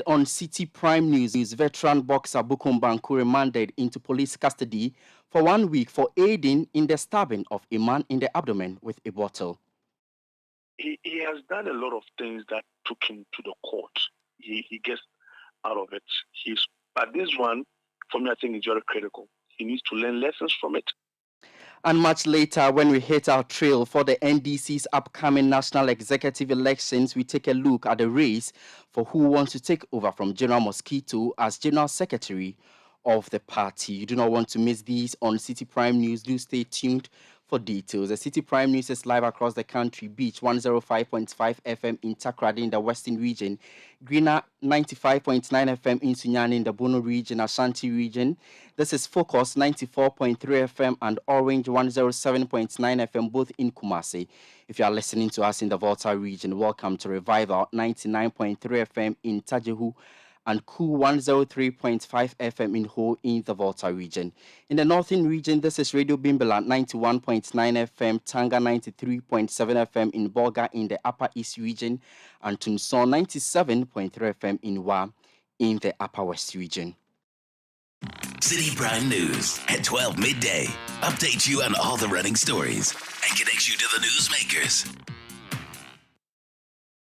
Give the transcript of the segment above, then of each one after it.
on Citi Prime News, veteran boxer Bukum Banku remanded into police custody for 1 week for aiding in the stabbing of a man in the abdomen with a bottle. He has done a lot of things that took him to the court. He gets out of it. But this one, for me, I think is very critical. He needs to learn lessons from it. And much later, when we hit our trail for the NDC's upcoming national executive elections, we take a look at the race for who wants to take over from General Mosquito as General Secretary of the party. You do not want to miss these on Citi Prime News. Do stay tuned for details. The Citi Prime News is live across the country. Beach 105.5 FM in Takoradi in the Western region, Greener 95.9 FM in Sunyani in the Bono region, Ashanti region. This is Focus 94.3 FM and Orange 107.9 FM, both in Kumasi. If you are listening to us in the Volta region, welcome to Revival 99.3 FM in Tajehu and Cool 103.5 FM in Ho in the Volta region. In the Northern region, this is Radio Bimbala 91.9 FM, Tanga 93.7 FM in Bolga in the Upper East region, and Tunson 97.3 FM in Wa in the Upper West region. Citi Prime News at 12 midday updates you on all the running stories and connects you to the newsmakers.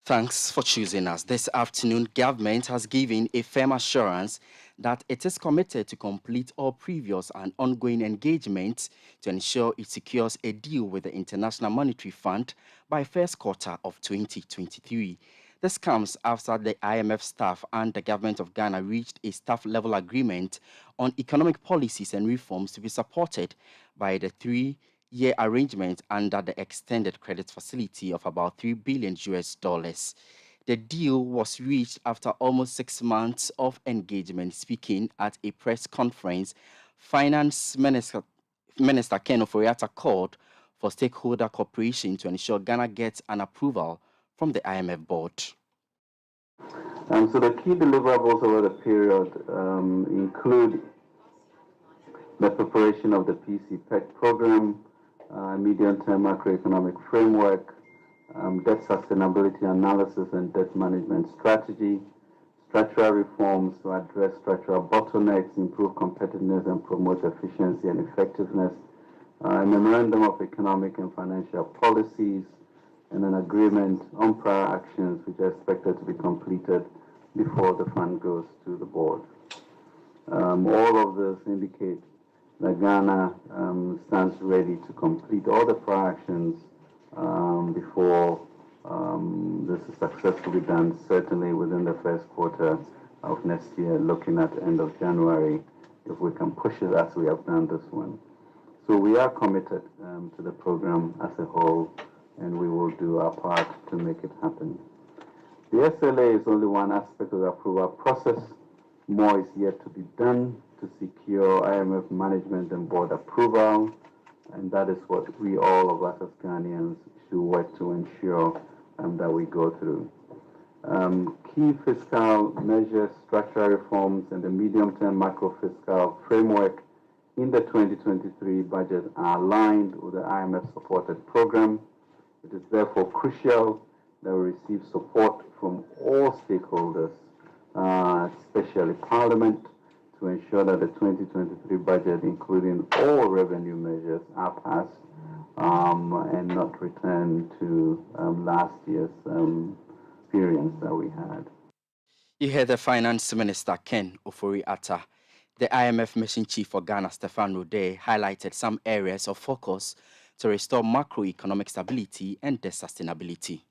Thanks for choosing us. This afternoon, government has given a firm assurance that it is committed to complete all previous and ongoing engagements to ensure it secures a deal with the International Monetary Fund by first quarter of 2023. This comes after the IMF staff and the government of Ghana reached a staff-level agreement on economic policies and reforms to be supported by the three-year arrangement under the extended credit facility of about $3 billion. The deal was reached after almost 6 months of engagement. Speaking at a press conference, Finance Minister Ken Ofori-Atta called for stakeholder cooperation to ensure Ghana gets an approval from the IMF board. So the key deliverables over the period include the preparation of the PC-PEC program, medium-term macroeconomic framework, debt sustainability analysis and debt management strategy, structural reforms to address structural bottlenecks, improve competitiveness and promote efficiency and effectiveness, a memorandum of economic and financial policies, and an agreement on prior actions which are expected to be completed before the fund goes to the board. All of this indicate that Ghana stands ready to complete all the prior actions before this is successfully done, certainly within the first quarter of next year, looking at the end of January, if we can push it as we have done this one. So we are committed to the program as a whole, and we will do our part to make it happen. The SLA is only one aspect of the approval process. More is yet to be done to secure IMF management and board approval, and that is what we, all of us as Ghanaians, should work to ensure that we go through. Key fiscal measures, structural reforms, and the medium-term macro-fiscal framework in the 2023 budget are aligned with the IMF-supported program. It is therefore crucial that we receive support from all stakeholders, especially Parliament, to ensure that the 2023 budget, including all revenue measures, are passed and not return to last year's experience that we had. You heard the Finance Minister Ken Ofori-Atta. The IMF Mission Chief for Ghana, Stefan Rode, highlighted some areas of focus to restore macroeconomic stability and debt sustainability.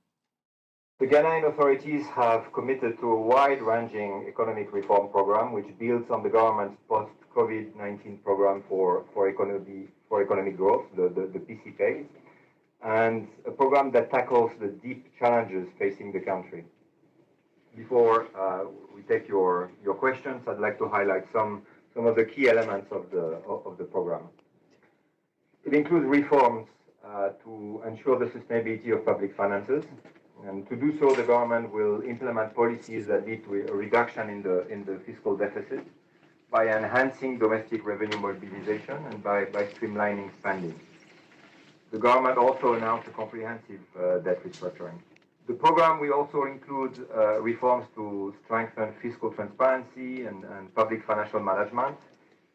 The Ghanaian authorities have committed to a wide-ranging economic reform program which builds on the government's post-COVID-19 program for economic growth, the PCP, and a program that tackles the deep challenges facing the country. Before we take your questions, I'd like to highlight some of the key elements of the program. It includes reforms to ensure the sustainability of public finances. And to do so, the government will implement policies that lead to a reduction in the fiscal deficit by enhancing domestic revenue mobilization and by streamlining spending. The government also announced a comprehensive debt restructuring. The program will also include reforms to strengthen fiscal transparency and public financial management,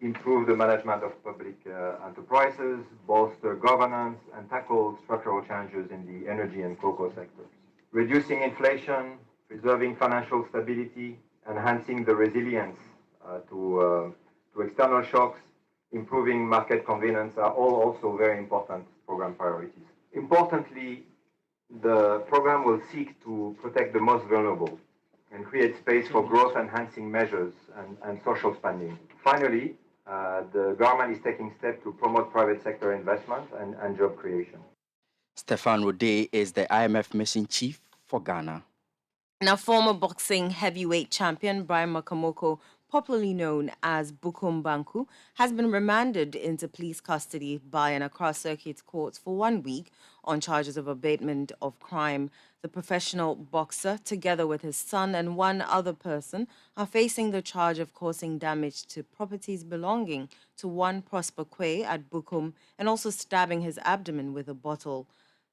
improve the management of public enterprises, bolster governance, and tackle structural changes in the energy and cocoa sectors. Reducing inflation, preserving financial stability, enhancing the resilience to external shocks, improving market convenience are all also very important program priorities. Importantly, the program will seek to protect the most vulnerable and create space for growth-enhancing measures and social spending. Finally, the government is taking steps to promote private sector investment and job creation. Stefan Rode is the IMF mission chief for Ghana. Now, former boxing heavyweight champion Brian Makamoko, popularly known as Bukum Banku, has been remanded into police custody by an Accra Circuit Court for 1 week on charges of abatement of crime. The professional boxer, together with his son and one other person, are facing the charge of causing damage to properties belonging to one Prosper Quay at Bukum and also stabbing his abdomen with a bottle.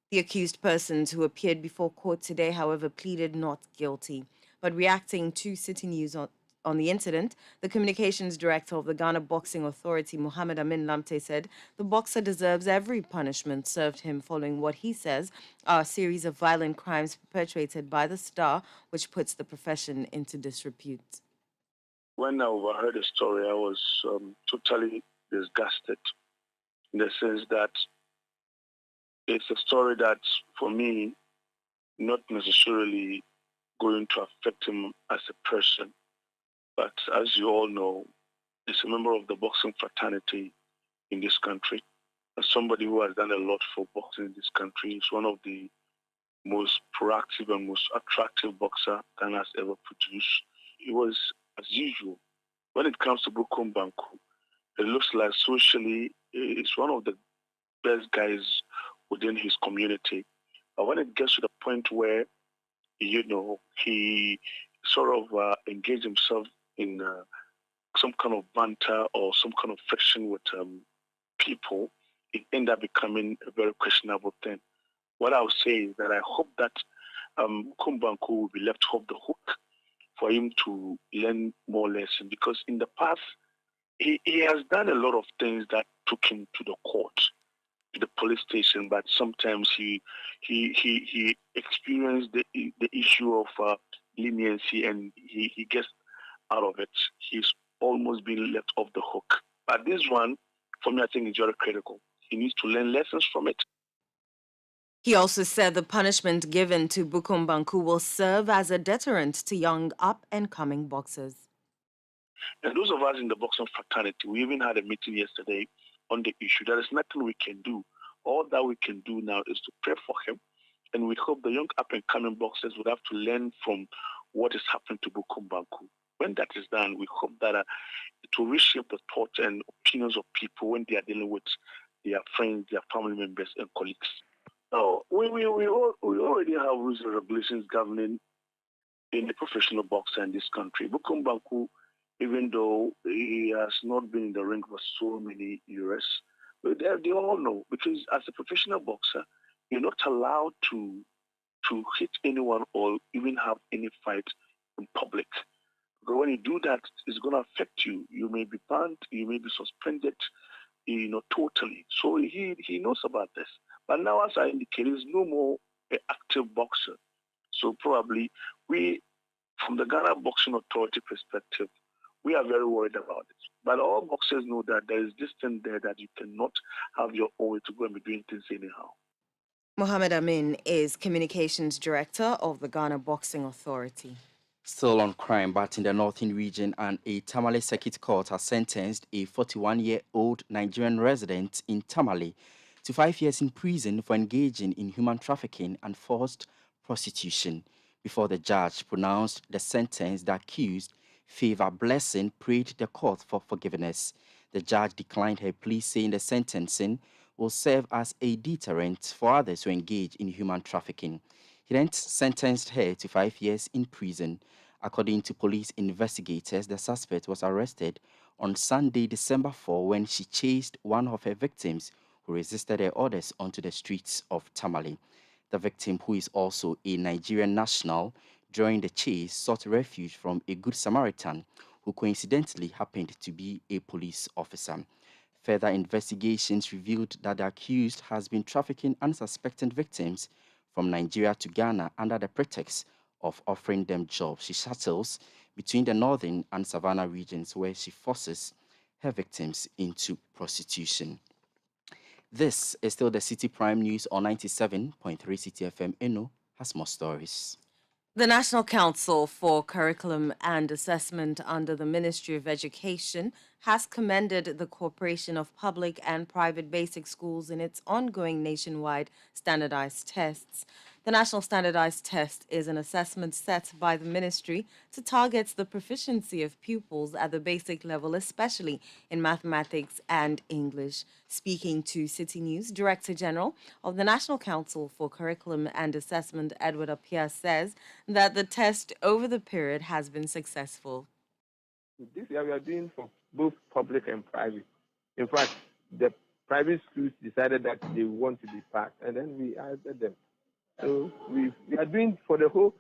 The accused persons who appeared before court today, however, pleaded not guilty. But reacting to Citi News on the incident, the communications director of the Ghana Boxing Authority, Mohammed Amin Lamte, said the boxer deserves every punishment served him following what he says are a series of violent crimes perpetrated by the star, which puts the profession into disrepute. When I overheard the story, I was totally disgusted in the sense that it's a story that, for me, not necessarily going to affect him as a person. But as you all know, he's a member of the boxing fraternity in this country, and somebody who has done a lot for boxing in this country. He's one of the most proactive and most attractive boxer Ghana has ever produced. It was, as usual, when it comes to Bukum Banku, it looks like socially he's one of the best guys within his community. But when it gets to the point where, he sort of engaged himself in some kind of banter or some kind of friction with people, it ended up becoming a very questionable thing. What I would say is that I hope that Kumbanku will be left off the hook for him to learn more lessons, because in the past, he has done a lot of things that took him to the court, the police station, but sometimes he experienced the issue of leniency, and he gets out of it. He's almost been left off the hook. But this one, for me, I think is very critical. He needs to learn lessons from it. He also said the punishment given to Bukum Banku will serve as a deterrent to young up-and-coming boxers. And those of us in the boxing fraternity, we even had a meeting yesterday on the issue. There is nothing we can do. All that we can do now is to pray for him, and we hope the young up-and-coming boxers would have to learn from what is happening to Bukum Banku. When that is done, we hope that it will reshape the thoughts and opinions of people when they are dealing with their friends, their family members, and colleagues. Now, we already have rules and regulations governing in the professional boxer in this country. Bukum Banku, even though he has not been in the ring for so many years, but they all know, because as a professional boxer, you're not allowed to hit anyone or even have any fight in public. Because when you do that, it's going to affect you. You may be banned, you may be suspended, totally. So he knows about this. But now, as I indicated, he's no more an active boxer. So probably we, from the Ghana Boxing Authority perspective, we are very worried about it. But all boxers know that there is this thing there that you cannot have your own way to go and be doing things anyhow. Mohammed Amin is Communications Director of the Ghana Boxing Authority. Still on crime, but in the northern region, and a Tamale Circuit Court has sentenced a 41-year-old Nigerian resident in Tamale to 5 years in prison for engaging in human trafficking and forced prostitution. Before the judge pronounced the sentence, the accused, Favor Blessing, prayed the court for forgiveness. The judge declined her plea, saying the sentencing will serve as a deterrent for others who engage in human trafficking. He then sentenced her to 5 years in prison. According to police investigators, the suspect was arrested on Sunday, December 4, when she chased one of her victims who resisted her orders onto the streets of Tamale. The victim, who is also a Nigerian national, during the chase sought refuge from a good Samaritan who coincidentally happened to be a police officer. Further investigations revealed that the accused has been trafficking unsuspecting victims from Nigeria to Ghana under the pretext of offering them jobs. She shuttles between the northern and savannah regions where she forces her victims into prostitution. This is still the City Prime News on 97.3 City FM. Eno has more stories. The National Council for Curriculum and Assessment under the Ministry of Education has commended the cooperation of public and private basic schools in its ongoing nationwide standardized tests. The National Standardized Test is an assessment set by the ministry to target the proficiency of pupils at the basic level, especially in mathematics and English. Speaking to City News, Director General of the National Council for Curriculum and Assessment, Edward Appiah, says that the test over the period has been successful. This year we are doing for both public and private. In fact, the private schools decided that they want to be passed, and then we added them. So we are doing for the whole.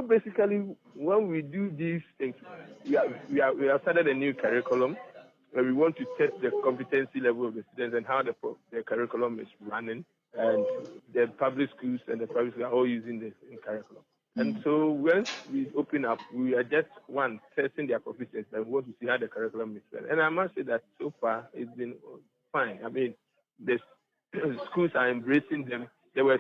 Basically, when we do these things, we have started a new curriculum where we want to test the competency level of the students and how the curriculum is running. And the public schools and the private schools are all using the same curriculum. And so once we open up, we are just testing their proficiency, and we want to see how the curriculum is running. And I must say that so far it's been fine. I mean, the schools are embracing them. There were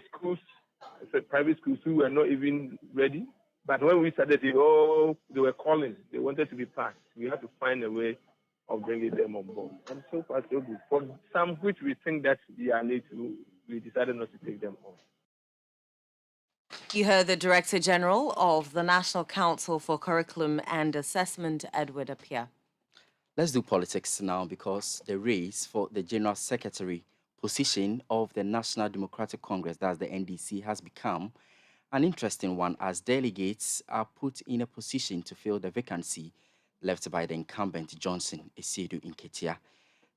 private schools who were not even ready. But when we started, they were calling. They wanted to be passed. We had to find a way of bringing them on board. And so far, so good. For some which we think that they are late, we decided not to take them on. You heard the Director General of the National Council for Curriculum and Assessment, Edward Appiah. Let's do politics now, because the race for the General Secretary position of the National Democratic Congress, that's the NDC, has become an interesting one as delegates are put in a position to fill the vacancy left by the incumbent Johnson Esiedu Nketia.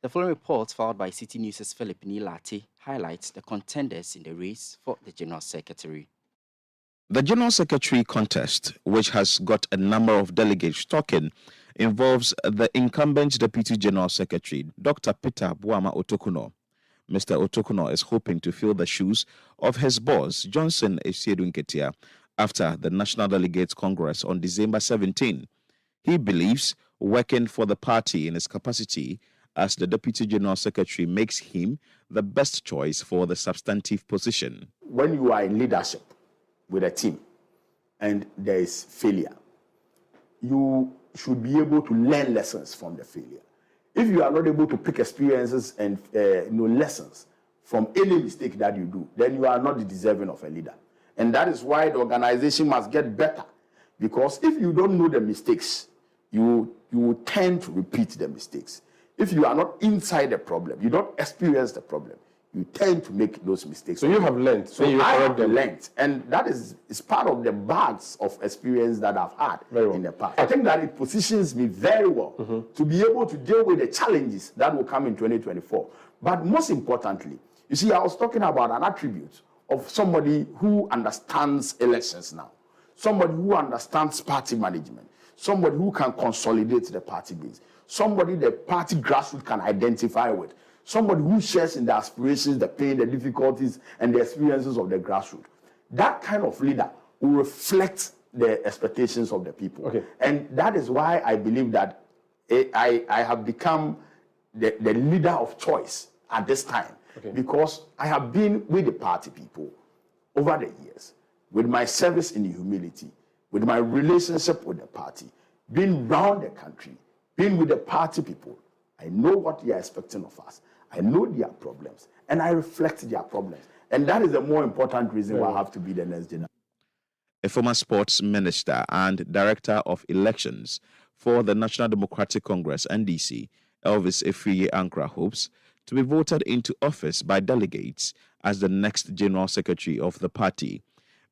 The following report, filed by City News' Philip Nilate, highlights the contenders in the race for the General Secretary. The General Secretary contest, which has got a number of delegates talking, involves the incumbent Deputy General Secretary, Dr. Peter Buama Otokuno. Mr. Otokuno is hoping to fill the shoes of his boss, Johnson Esiedu Nketia, after the National Delegates Congress on December 17. He believes working for the party in his capacity as the Deputy General Secretary makes him the best choice for the substantive position. When you are in leadership with a team and there is failure, you should be able to learn lessons from the failure. If you are not able to pick experiences and lessons from any mistake that you do, then you are not deserving of a leader. And that is why the organization must get better. Because if you don't know the mistakes, you will tend to repeat the mistakes. If you are not inside the problem, you don't experience the problem, you tend to make those mistakes. So you have learned. So I have learned. And that is part of the bags of experience that I've had in the past. I think that it positions me very well to be able to deal with the challenges that will come in 2024. But most importantly, you see, I was talking about an attribute of somebody who understands elections now, somebody who understands party management, somebody who can consolidate the party base, somebody the party grassroots can identify with, somebody who shares in the aspirations, the pain, the difficulties, and the experiences of the grassroots. That kind of leader will reflect the expectations of the people. Okay. And that is why I believe that I have become the leader of choice at this time. Okay. Because I have been with the party people over the years, with my service in humility, with my relationship with the party, being around the country, being with the party people. I know what they are expecting of us. I know their problems, and I reflect their problems. And that is the more important reason why I have to be the next general. A former sports minister and director of elections for the National Democratic Congress, NDC, Elvis Efriye Ankra, hopes to be voted into office by delegates as the next general secretary of the party.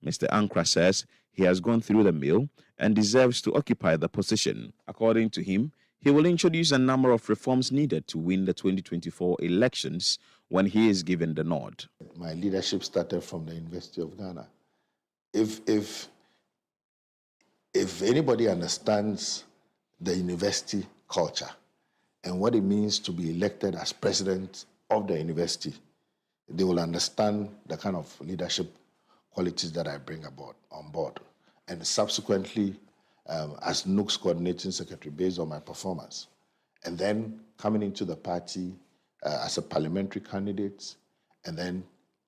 Mr. Ankra says he has gone through the mill and deserves to occupy the position. According to him, He will introduce a number of reforms needed to win the 2024 elections when he is given the nod. My leadership started from the University of Ghana. If anybody understands the university culture and what it means to be elected as president of the university, they will understand the kind of leadership qualities that I bring on board. And subsequently, as NUC's coordinating secretary based on my performance. And then coming into the party as a parliamentary candidate, and then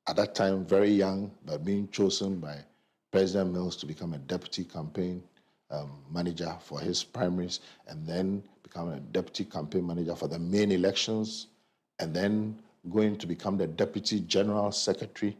at that time, very young, but being chosen by President Mills to become a deputy campaign manager for his primaries, and then become a deputy campaign manager for the main elections, and then going to become the deputy general secretary.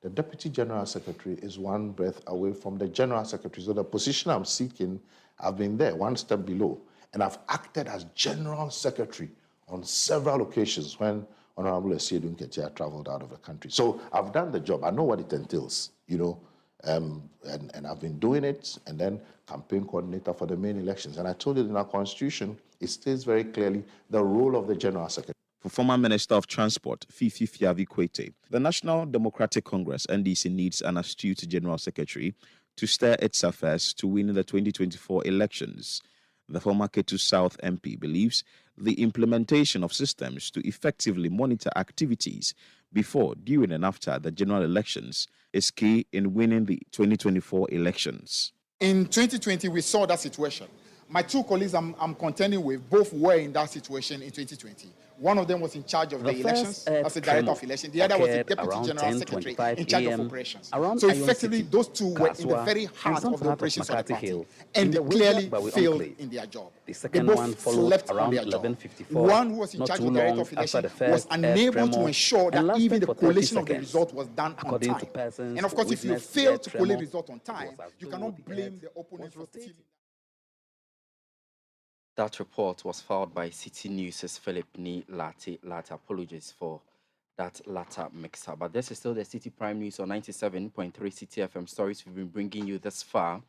The deputy general secretary is one breath away from the general secretary. So the position I'm seeking, I've been there, one step below. And I've acted as general secretary on several occasions when Honorable Esiedun Ketia traveled out of the country. So I've done the job. I know what it entails, you know, and I've been doing it, and then campaign coordinator for the main elections. And I told you in our constitution, it states very clearly the role of the general secretary. For former Minister of Transport, Fifi Fiavi Kwete, the National Democratic Congress, NDC, needs an astute General Secretary to steer its affairs to win the 2024 elections. The former Ketu South MP believes the implementation of systems to effectively monitor activities before, during, and after the general elections is key in winning the 2024 elections. In 2020, we saw that situation. My two colleagues I'm contending with both were in that situation in 2020. One of them was in charge of the elections as the director of elections. The other was the deputy general secretary in charge of operations. So effectively, those two were in the very heart of the operations of the party. And they clearly failed in their job. They both slept on their job. One who was in charge of the director of elections was unable to ensure that even the collation of the result was done on time. And of course, if you fail to collate the result on time, you cannot blame the opponent for stealing. That report was filed by City News' Philip Ni Latte. Apologies for that latter mix-up. But this is still the City Prime News on 97.3 City FM stories we've been bringing you this far.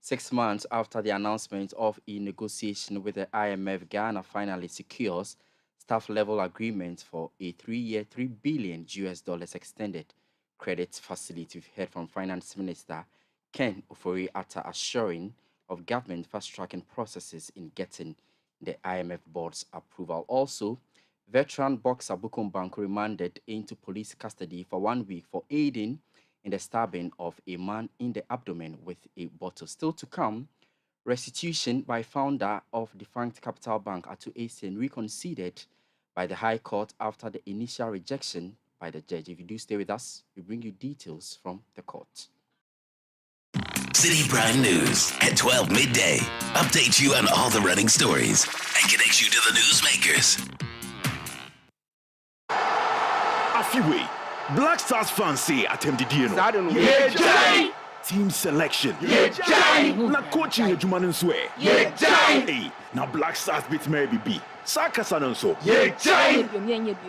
6 months after the announcement of a negotiation with the IMF, Ghana finally secures staff-level agreement for a 3-year, $3 billion extended credit facility. We've heard from Finance Minister Ken Ofori-Atta assuring of government fast-tracking processes in getting the IMF board's approval. Also, veteran boxer Bukom Banku remanded into police custody for 1 week for aiding in the stabbing of a man in the abdomen with a bottle. Still to come, restitution by founder of defunct Capital Bank Atu Asian reconsidered by the High Court after the initial rejection by the judge. If you do stay with us, we bring you details from the court. Citi Prime News at 12 midday. Update you on all the running stories and connects you to the newsmakers. Afiwe, Black Stars fans say Atem Didieno. Team selection. Na coaching Ejumanin Swe. Hey, now Black Stars beat Mary B. Saka Sanonso.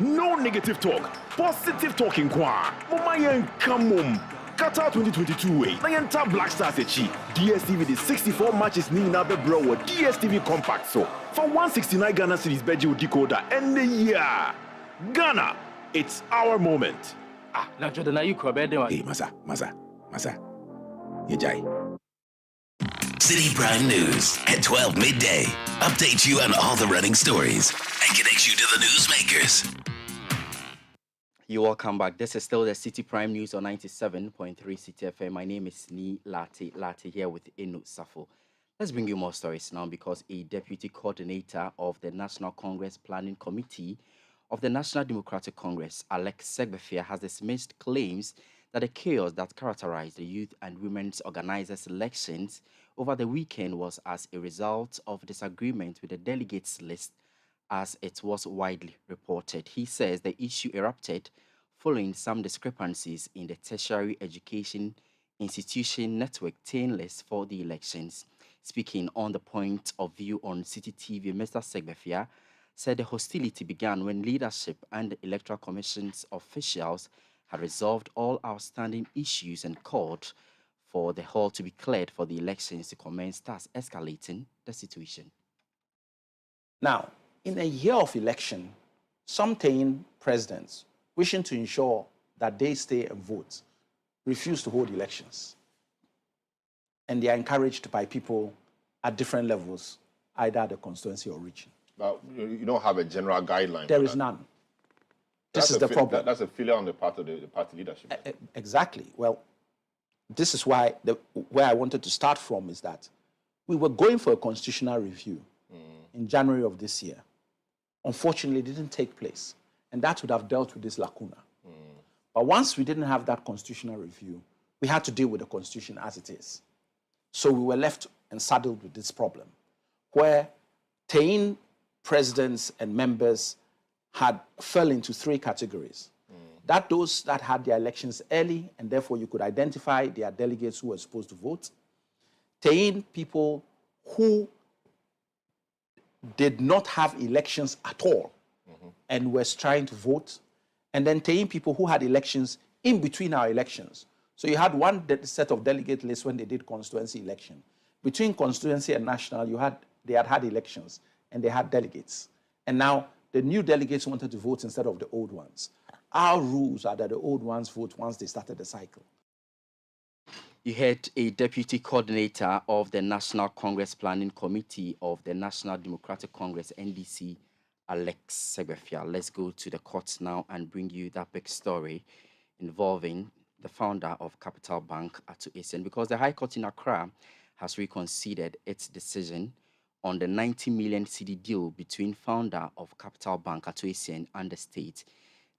No negative talk. Positive talking kwa. Mama come Qatar 2022 way. Na yenta Black Stars echi. DSTV the 64 matches ni na be bro with DSTV compact so. For 169 Ghana Cedis Beji decoder and the year. Ghana, it's our moment. Na Jordan, are you Hey, Masa. Yejai. Citi Prime News at 12 midday. Update you on all the running stories and connects you to the newsmakers. You're welcome back. This is still the City Prime News on 97.3 City FM. My name is Ni Latte here with Inu Safo. Let's bring you more stories now because a deputy coordinator of the National Congress Planning Committee of the National Democratic Congress, Alex Segbefia, has dismissed claims that the chaos that characterized the youth and women's organizers' elections over the weekend was as a result of disagreement with the delegates list, as it was widely reported. He says the issue erupted following some discrepancies in the tertiary education institution network 10 list for the elections. Speaking on the point of view on City TV, Mr. Segbefia said the hostility began when leadership and the Electoral Commission's officials had resolved all outstanding issues and called for the hall to be cleared for the elections to commence, thus escalating the situation. Now, in a year of election, some Tayin presidents, wishing to ensure that they stay and vote, refuse to hold elections. And they are encouraged by people at different levels, either at the constituency or region. But you don't have a general guideline. There is none. This is the problem. That's a failure on the part of the party leadership. Exactly. Well, this is why where I wanted to start from is that we were going for a constitutional review in January of this year. Unfortunately, it didn't take place. And that would have dealt with this lacuna. But once we didn't have that constitutional review, we had to deal with the constitution as it is. So we were left and saddled with this problem, where Tayin presidents and members fell into three categories. That those that had their elections early, and therefore you could identify their delegates who were supposed to vote. Tayin people who did not have elections at all and were trying to vote. And then Tayin people who had elections in between our elections. So you had one set of delegate lists when they did constituency election. Between constituency and national, they had elections and they had delegates. And now the new delegates wanted to vote instead of the old ones. Our rules are that the old ones vote once they started the cycle. You heard a deputy coordinator of the National Congress Planning Committee of the National Democratic Congress, NDC, Alex Segbefia. Let's go to the courts now and bring you that big story involving the founder of Capital Bank, Ato Esen, because the High Court in Accra has reconsidered its decision on the 90 million cedi deal between founder of Capital Bank, Ato Esen, and the state.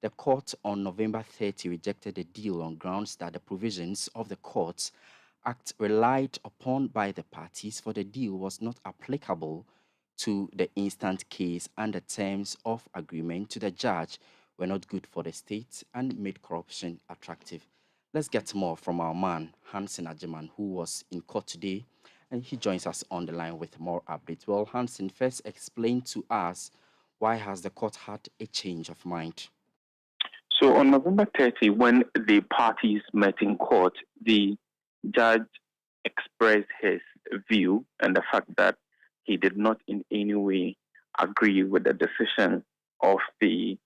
The court on November 30 rejected the deal on grounds that the provisions of the Courts Act relied upon by the parties for the deal was not applicable to the instant case, and the terms of agreement to the judge were not good for the state and made corruption attractive. Let's get more from our man, Hansen Ajeman, who was in court today, and he joins us on the line with more updates. Well, Hansen, first explain to us, why has the court had a change of mind? So on November 30, when the parties met in court, the judge expressed his view and the fact that he did not in any way agree with the decision of the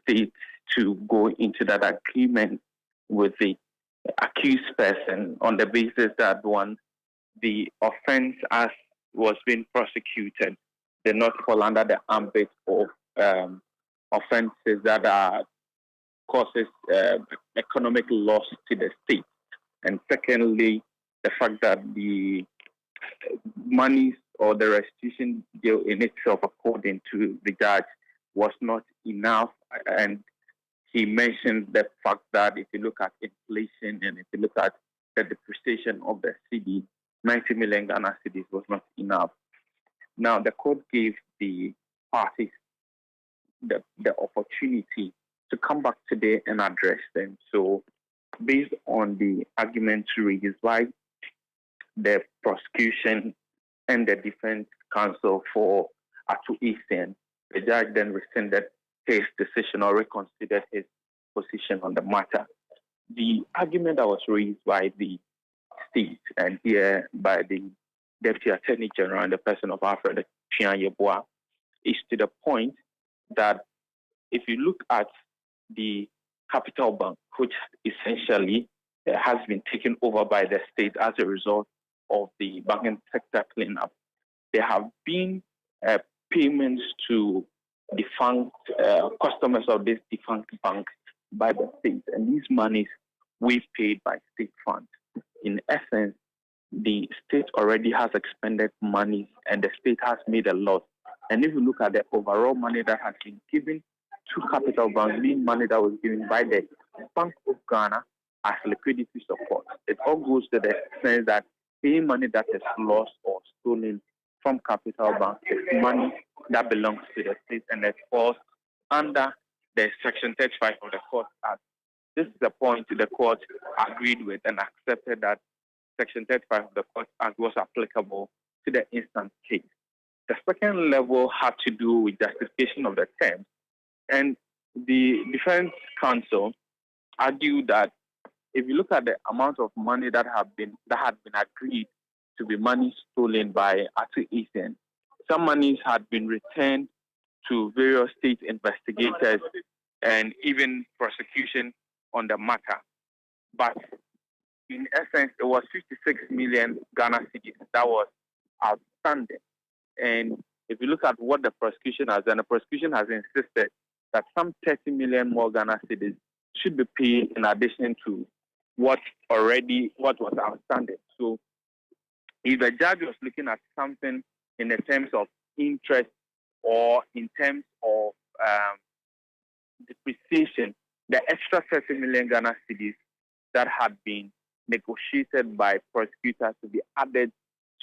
state to go into that agreement with the accused person on the basis that the offense as was being prosecuted did not fall under the ambit of offenses that causes economic loss to the state. And secondly, the fact that the monies or the restitution deal in itself, according to the judge, was not enough. And he mentioned the fact that if you look at inflation and if you look at the depreciation of the cedi, 90 million Ghana cedis was not enough. Now, the court gave the parties the opportunity to come back today and address them. So, based on the arguments raised by the prosecution and the defense counsel for Ato Esen, the judge then rescinded his decision or reconsidered his position on the matter. The argument that was raised by the state and here by the Deputy Attorney General and the person of Alfred Chianyeboa is to the point that if you look at the Capital Bank, which essentially has been taken over by the state as a result of the banking sector cleanup, there have been payments to defunct customers of this defunct bank by the state, and these monies we've paid by state funds. In essence, the state already has expended money and the state has made a loss. And if you look at the overall money that has been given to Capital Bank, being money that was given by the Bank of Ghana as liquidity support, it all goes to the sense that any money that is lost or stolen from Capital Bank is money that belongs to the state and it falls under the Section 35 of the Court Act. This is the point the court agreed with and accepted that Section 35 of the Court Act was applicable to the instant case. The second level had to do with justification of the terms, and the defense counsel argued that if you look at the amount of money that had been agreed to be money stolen by Ato Esen, some monies had been returned to various state investigators and even prosecution on the matter. But in essence, it was 56 million Ghana cedis that was outstanding. And if you look at what the prosecution has done, the prosecution has insisted that some 30 million more Ghana cedis should be paid in addition to what was outstanding. So if the judge was looking at something in the terms of interest or in terms of depreciation, the extra 30 million Ghana cedis that had been negotiated by prosecutors to be added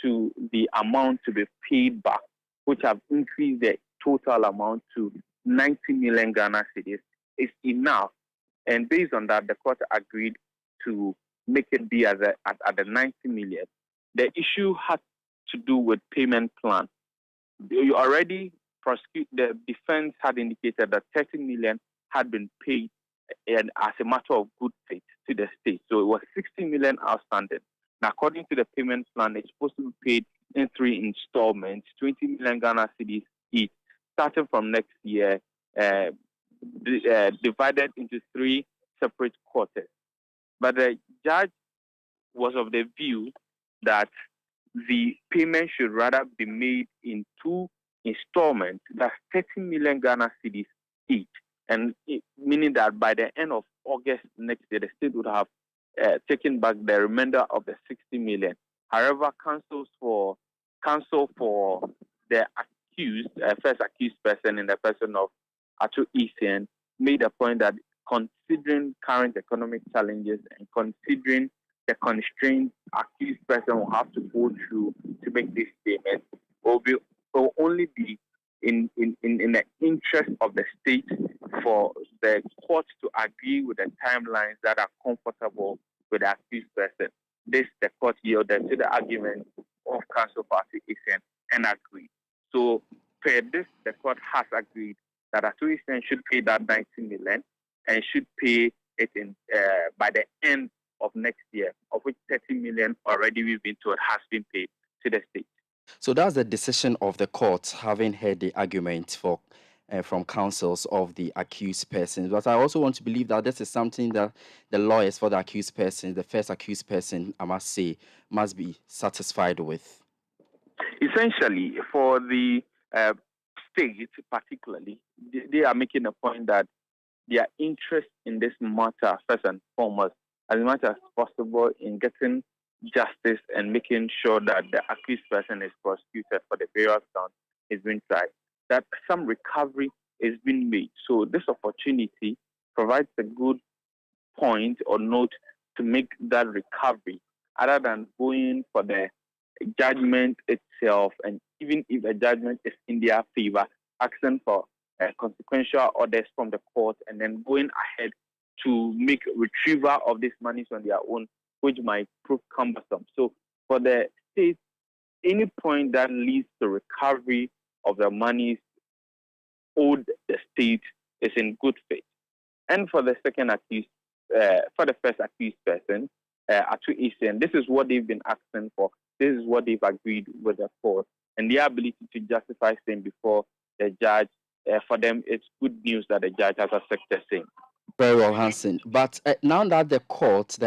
to the amount to be paid back, which have increased the total amount to 90 million Ghana cedis, is enough. And based on that, the court agreed to make it be at the 90 million. The issue had to do with payment plan. The defense had indicated that 30 million had been paid and as a matter of good faith to the state. So it was 60 million outstanding. Now, according to the payment plan, it's supposed to be paid in 3 installments, 20 million Ghana cedis each, starting from next year, divided into 3 separate quarters. But the judge was of the view that the payment should rather be made in 2 installments, that's 30 million Ghana cedis each, and meaning that by the end of August next year, the state would have taken back the remainder of the 60 million. However, counsel for the accused, first accused person in the person of Atu Isen, made a point that considering current economic challenges and considering the constraints accused person will have to go through to make this payment, will only be in the interest of the state for the court to agree with the timelines that are comfortable with the accused person. This, the court yielded to the argument of counsel party Isen and agreed. So, per this, the court has agreed that Atu Isen should pay that 90 million and should pay it in by the end of next year, of which 30 million already we've been told has been paid to the state. So that's the decision of the court, having heard the argument from counsels of the accused persons. But I also want to believe that this is something that the lawyers for the accused person, the first accused person, I must say, must be satisfied with. Essentially, for the state particularly, they are making a point that their interest in this matter, first and foremost, as much as possible in getting justice and making sure that the accused person is prosecuted for the various counts is being tried, that some recovery is being made. So this opportunity provides a good point or note to make that recovery, other than going for the judgment itself, and even if the judgment is in their favor, asking for consequential orders from the court and then going ahead to make retrieval of these monies on their own, which might prove cumbersome. So for the state, any point that leads to recovery of the monies owed the state is in good faith. And for the second accused, for the first accused person, Atu Isen, this is what they've been asking for. This is what they've agreed with the court. And their ability to justify saying before the judge, for them, it's good news that the judge has accepted saying. Very well, Hansen. But now that the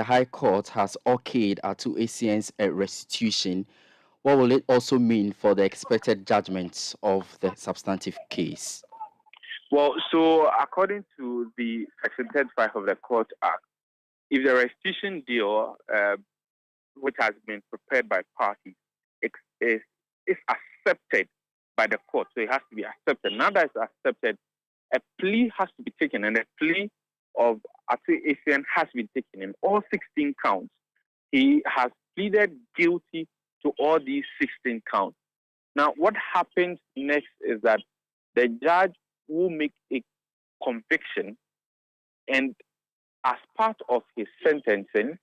High Court has okayed Atu Isen's restitution, what will it also mean for the expected judgments of the substantive case? Well, so according to the Section 35 of the Court Act, if the restitution deal, which has been prepared by parties, is accepted by the court, so it has to be accepted. Now that it's accepted, a plea has to be taken, and a plea of Atu Isen has been taken in all 16 counts. He has pleaded guilty to all these 16 counts. Now, what happens next is that the judge will make a conviction, and as part of his sentencing,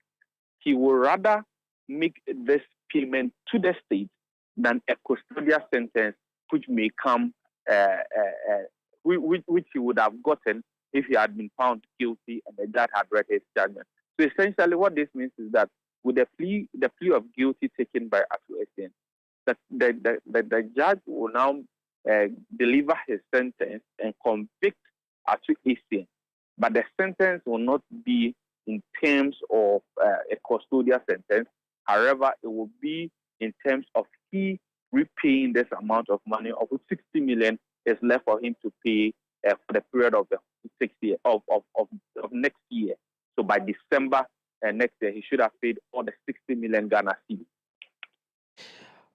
he will rather make this payment to the state than a custodial sentence, which may come, which he would have gotten if he had been found guilty and the judge had read his judgment. So essentially, what this means is that with the plea of guilty taken by Atu Isen, that the judge will now deliver his sentence and convict Atu Essien, but the sentence will not be in terms of a custodial sentence. However, it will be in terms of he repaying this amount of money, of which 60 million is left for him to pay for the period of the 6 year of next year. So by December next year, he should have paid all the 60 million Ghana cedis.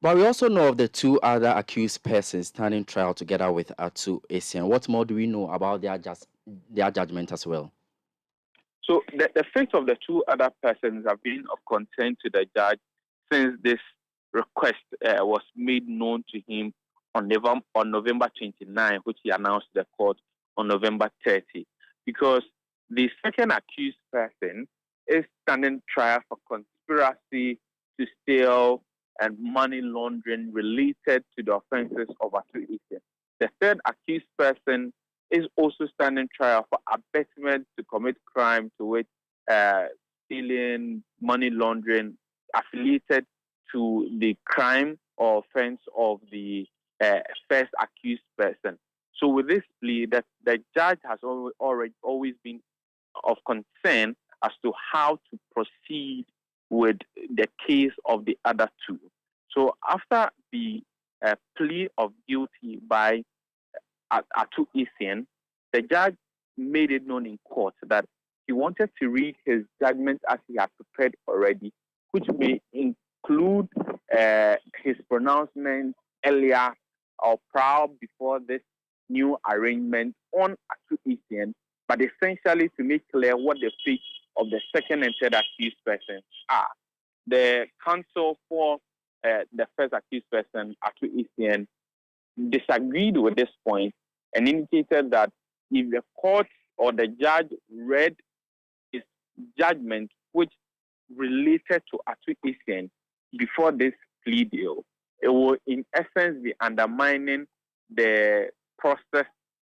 But we also know of the two other accused persons standing trial together with Atu Essien. What more do we know about their judgment as well? So the fate of the two other persons have been of concern to the judge since this request was made known to him on November 29, which he announced to the court on November 30. Because the second accused person is standing trial for conspiracy to steal and money laundering related to the offenses of Atu Essien. The third accused person is also standing trial for abetment to commit crime, to which stealing, money laundering affiliated to the crime or offense of the first accused person. So with this plea, that the judge has always been of concern as to how to proceed with the case of the other two. So after the plea of guilty by Atu Essien, the judge made it known in court that he wanted to read his judgment as he had prepared already, which may include his pronouncement earlier or prior before this new arrangement on Atu Essien, but essentially to make clear what the fate of the second and third accused persons are. The counsel for the first accused person, Atu Essien, disagreed with this point and indicated that if the court or the judge read his judgment, which related to Atu Essien before this plea deal, it will in essence be undermining the process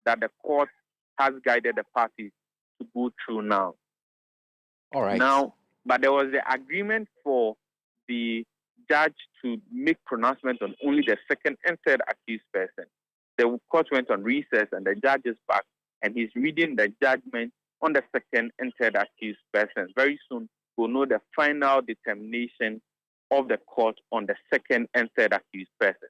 that the court has guided the parties to go through now. All right. Now, but there was the agreement for the judge to make pronouncement on only the second and third accused person. The court went on recess and the judge is back and he's reading the judgment on the second and third accused persons. Very soon, we'll know the final determination of the court on the second and third accused person.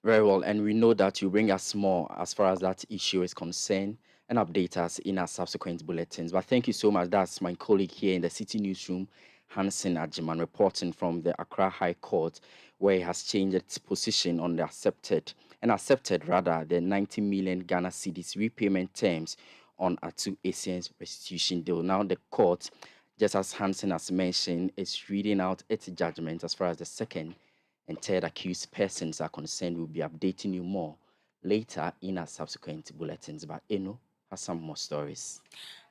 Very well, and we know that you bring us more as far as that issue is concerned and update us in our subsequent bulletins. But thank you so much. That's my colleague here in the City Newsroom, Hansen Ajiman, reporting from the Accra High Court, where he has changed its position on the accepted the 90 million Ghana cedis repayment terms on Atu Essien's restitution deal. Now the court, just as Hansen has mentioned, is reading out its judgment as far as the second and third accused persons are concerned. We'll be updating you more later in our subsequent bulletins. But Eno has some more stories.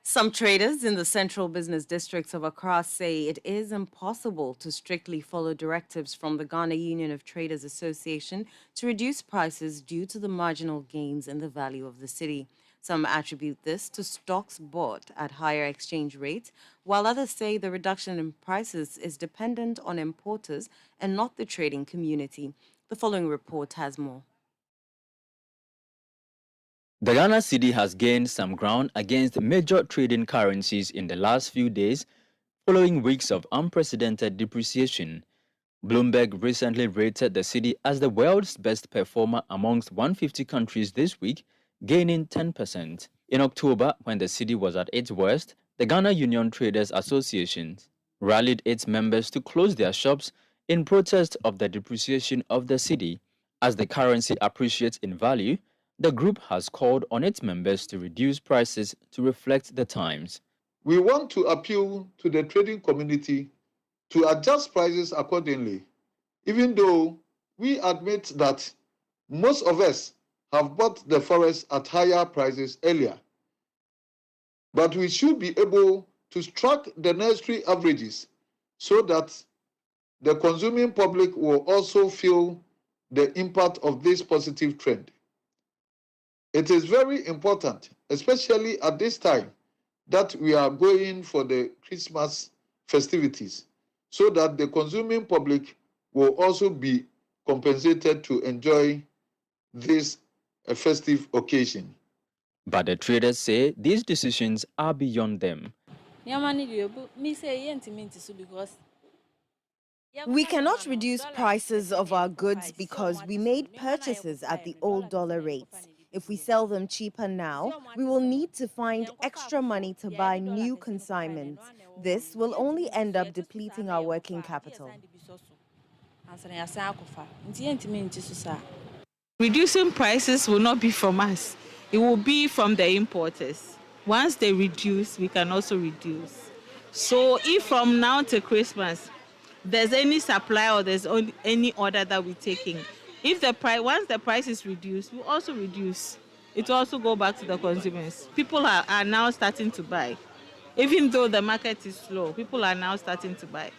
Some traders in the central business districts of Accra say it is impossible to strictly follow directives from the Ghana Union of Traders Association to reduce prices due to the marginal gains in the value of the city. Some attribute this to stocks bought at higher exchange rates, while others say the reduction in prices is dependent on importers and not the trading community. The following report has more. The Ghana cedi has gained some ground against major trading currencies in the last few days, following weeks of unprecedented depreciation. Bloomberg recently rated the cedi as the world's best performer amongst 150 countries this week, gaining 10%. In October, when the cedi was at its worst, the Ghana Union Traders Association rallied its members to close their shops in protest of the depreciation of the cedi. As the currency appreciates in value, the group has called on its members to reduce prices to reflect the times. We want to appeal to the trading community to adjust prices accordingly, even though we admit that most of us have bought the forest at higher prices earlier. But we should be able to track the necessary averages so that the consuming public will also feel the impact of this positive trend. It is very important, especially at this time, that we are going for the Christmas festivities, so that the consuming public will also be compensated to enjoy this festive occasion. But the traders say these decisions are beyond them. We cannot reduce prices of our goods because we made purchases at the old dollar rates. If we sell them cheaper now, we will need to find extra money to buy new consignments. This will only end up depleting our working capital. Reducing prices will not be from us. It will be from the importers. Once they reduce, we can also reduce. So if from now to Christmas, there's any supply or there's any order that we're taking, if the price, once the price is reduced, we'll also reduce. It will also go back to the consumers. People are now starting to buy. Even though the market is slow, people are now starting to buy.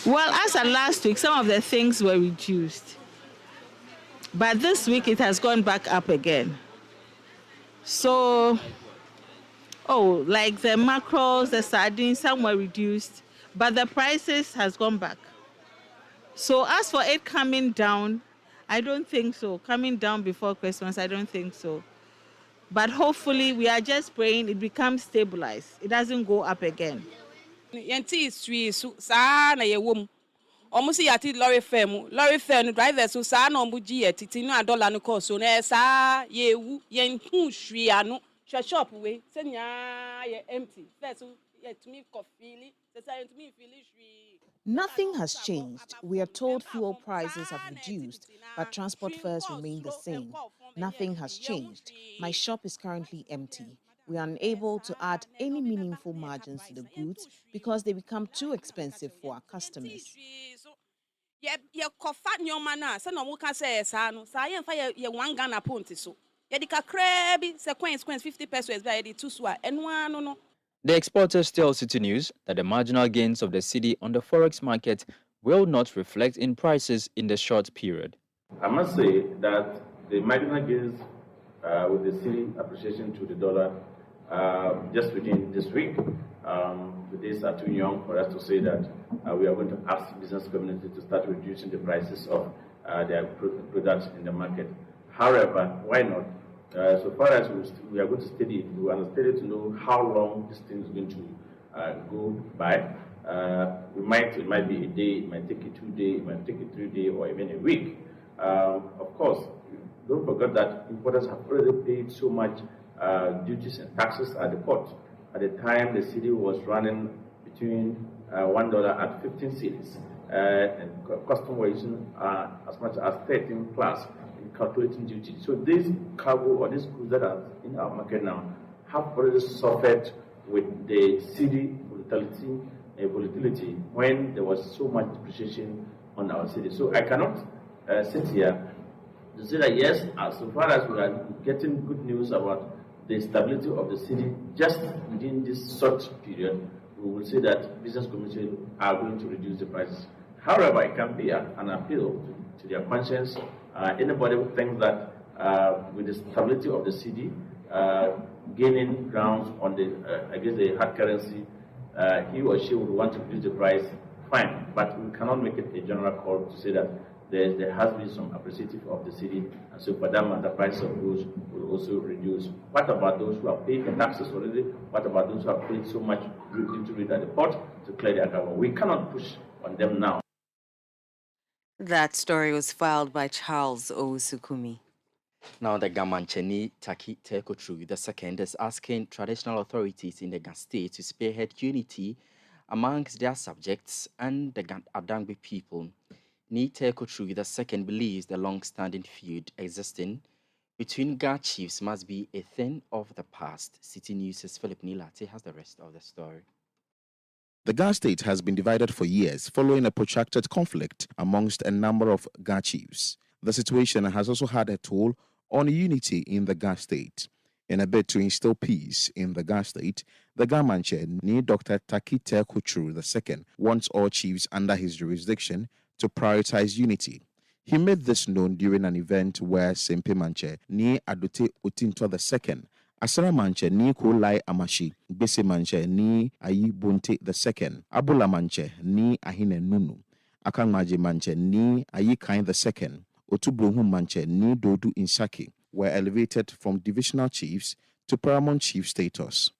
Well, as of last week, some of the things were reduced. But this week, it has gone back up again. So, like the mackerels, the sardines, some were reduced, but the prices has gone back. So as for it coming down, I don't think so. Coming down before Christmas, I don't think so. But hopefully, we are just praying it becomes stabilized. It doesn't go up again. Almost yati lorry firm drivers so sa no mbuji etiti no $1 no cost so na sa ye wu yen hu hwe anu shop we senya ye empty first ye to me coffee se to me feel hwe. Nothing has changed. We are told fuel prices have reduced, but transport fares remain the same. Nothing has changed. My shop is currently empty. We are unable to add any meaningful margins to the goods because they become too expensive for our customers. Ye kofa nyoma na se no mo ka se sa no sa ye mfa ye 1 Ghana ponti so ye di kakra bi se coins 50 pesos ba ye di tu so a eno anu no. The exporters tell Citi News that the marginal gains of the cedi on the forex market will not reflect in prices in the short period. I must say that the marginal gains with the cedi appreciation to the dollar just within this week, the days are too young for us to say that we are going to ask the business community to start reducing the prices of their products in the market. However, why not? So far as we are going to study it, we want to study to know how long this thing is going to go by. It might be a day, it might take you 2 days, it might take you 3 days, or even a week. Of course, don't forget that importers have already paid so much duties and taxes at the port. At the time, the cedi was running between $1 at 15 cedis, and custom was using as much as 13 plus in calculating duty. So this cargo or these goods that are in our market now have already suffered with the cedi volatility when there was so much depreciation on our cedi. So I cannot sit here to say that yes, as far as we are getting good news about the stability of the cedi just within this short period, we will say that business community are going to reduce the prices. However, it can be an appeal to their conscience. Anybody who thinks that with the stability of the cedi gaining grounds on the against the hard currency, he or she would want to reduce the price, fine. But we cannot make it a general call to say that there has been some appreciative of the cedi, and so for that matter, the price of goods will also reduce. What about those who have paid the taxes already? What about those who have paid so much duty rate at the port to clear their account? We cannot push on them now. That story was filed by Charles Owusukumi. Now, the Gamancheni Taki Tekotru II is asking traditional authorities in the Ga state to spearhead unity amongst their subjects and the Adangbe people. Ni Tekotru II believes the long-standing feud existing between Ga chiefs must be a thing of the past. Citi News' Philip Nilate has the rest of the story. The Ga state has been divided for years following a protracted conflict amongst a number of Ga chiefs. The situation has also had a toll on unity in the Ga state. In a bid to instill peace in the Ga state, the Gamanche, near Dr. Takite Kuchuru II, wants all chiefs under his jurisdiction to prioritize unity. He made this known during an event where Sempe Manche, near Adote Utinto II, Asara Manche ni Kolai Amashi, Bese Manche ni Ayi Bunte II, Abula Manche ni Ahine Nunu, Akangmaji Manche ni Ayi Kain II, Otubrohu Manche, Ni Dodu Insaki were elevated from divisional chiefs to paramount chief status.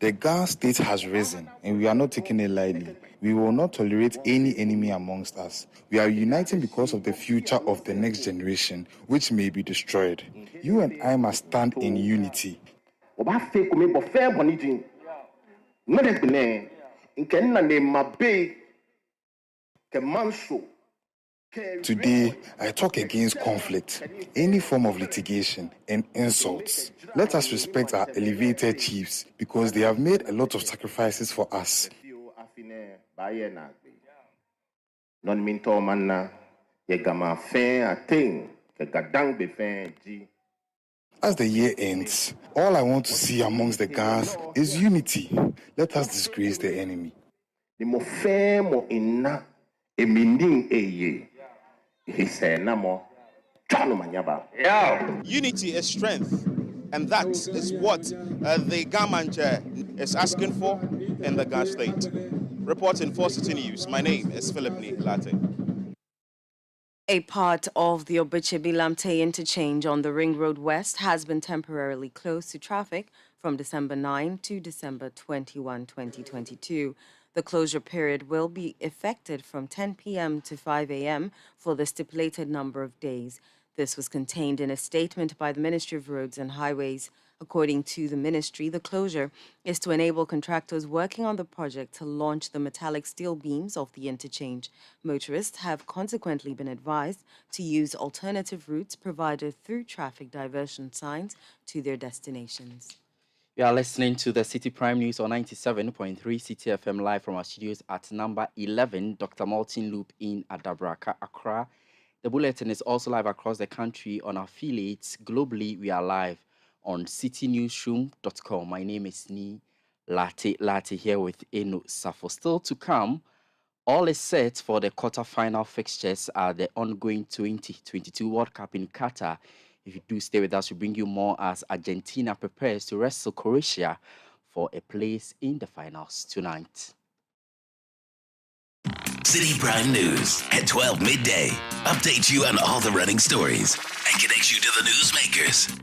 The Ghana state has risen, and we are not taking it lightly. We will not tolerate any enemy amongst us. We are uniting because of the future of the next generation, which may be destroyed. You and I must stand in unity. Today, I talk against conflict, any form of litigation, and insults. Let us respect our elevated chiefs because they have made a lot of sacrifices for us. As the year ends, all I want to see amongst the Ghans is unity. Let us disgrace the enemy. Unity is strength, and that is what the Gamanja is asking for in the Ghana state. Reporting for Citi News, my name is Philip Latte. A part of the Obiche-Bilamte interchange on the Ring Road West has been temporarily closed to traffic from December 9 to December 21, 2022. The closure period will be effected from 10 p.m. to 5 a.m. for the stipulated number of days. This was contained in a statement by the Ministry of Roads and Highways. According to the ministry, the closure is to enable contractors working on the project to launch the metallic steel beams of the interchange. Motorists have consequently been advised to use alternative routes provided through traffic diversion signs to their destinations. You are listening to the Citi Prime News on 97.3 Citi FM live from our studios at number 11, Dr. Martin Loop in Adabraka, Accra. The bulletin is also live across the country on our affiliates. Globally, we are live on citinewsroom.com. My name is Ni Latte here with Eno Safo. Still to come, all is set for the quarter-final fixtures at the ongoing 2022 World Cup in Qatar. If you do stay with us, we'll bring you more as Argentina prepares to wrestle Croatia for a place in the finals tonight. Citi Prime News at 12 midday. Update you on all the running stories and connects you to the newsmakers.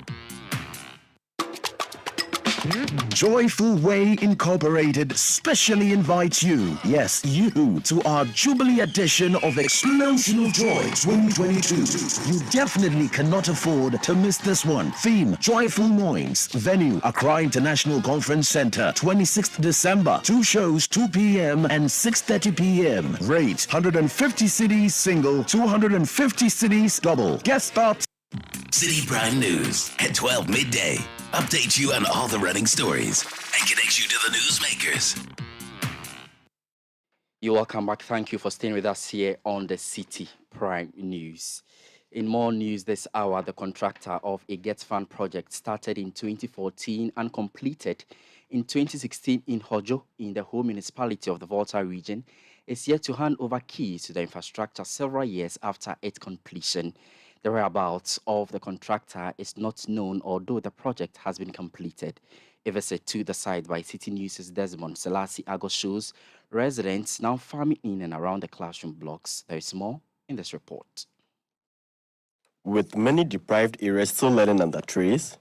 Joyful Way Incorporated specially invites you, yes, you, to our Jubilee edition of Explosion of Joy 2022. You definitely cannot afford to miss this one. Theme, Joyful Mornings. Venue, Accra International Conference Center, 26th December. 2 shows, 2 p.m. and 6:30 p.m. Rate, 150 cedis single, 250 cedis double. Guest starts. Citi Prime News at 12 midday. Update you on all the running stories and connects you to the newsmakers. You're welcome back. Thank you for staying with us here on the Citi Prime News. In more news this hour, the contractor of a Get Fund project started in 2014 and completed in 2016 in Hojo in the whole municipality of the Volta region is yet to hand over keys to the infrastructure several years after its completion. The whereabouts of the contractor is not known, although the project has been completed. A visit to the site by Citi News' Desmond Selassie Agos shows residents now farming in and around the classroom blocks. There is more in this report. With many deprived areas still learning under trees,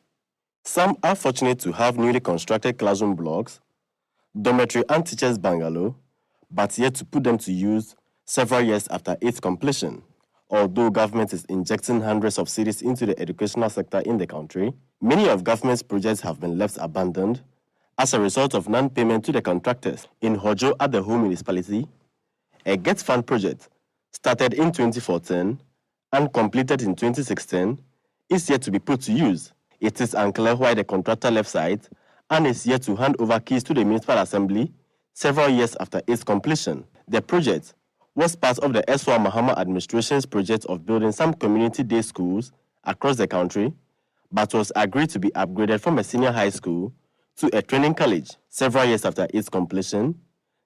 some are fortunate to have newly constructed classroom blocks, dormitory and teachers' bungalow, but yet to put them to use several years after its completion. Although government is injecting hundreds of cedis into the educational sector in the country, many of government's projects have been left abandoned as a result of non-payment to the contractors. In Hojo at the whole municipality, a Get Fund project started in 2014 and completed in 2016 is yet to be put to use. It is unclear why the contractor left site and is yet to hand over keys to the municipal assembly several years after its completion. The project was part of the Eswa Mahama administration's project of building some community day schools across the country, but was agreed to be upgraded from a senior high school to a training college. Several years after its completion,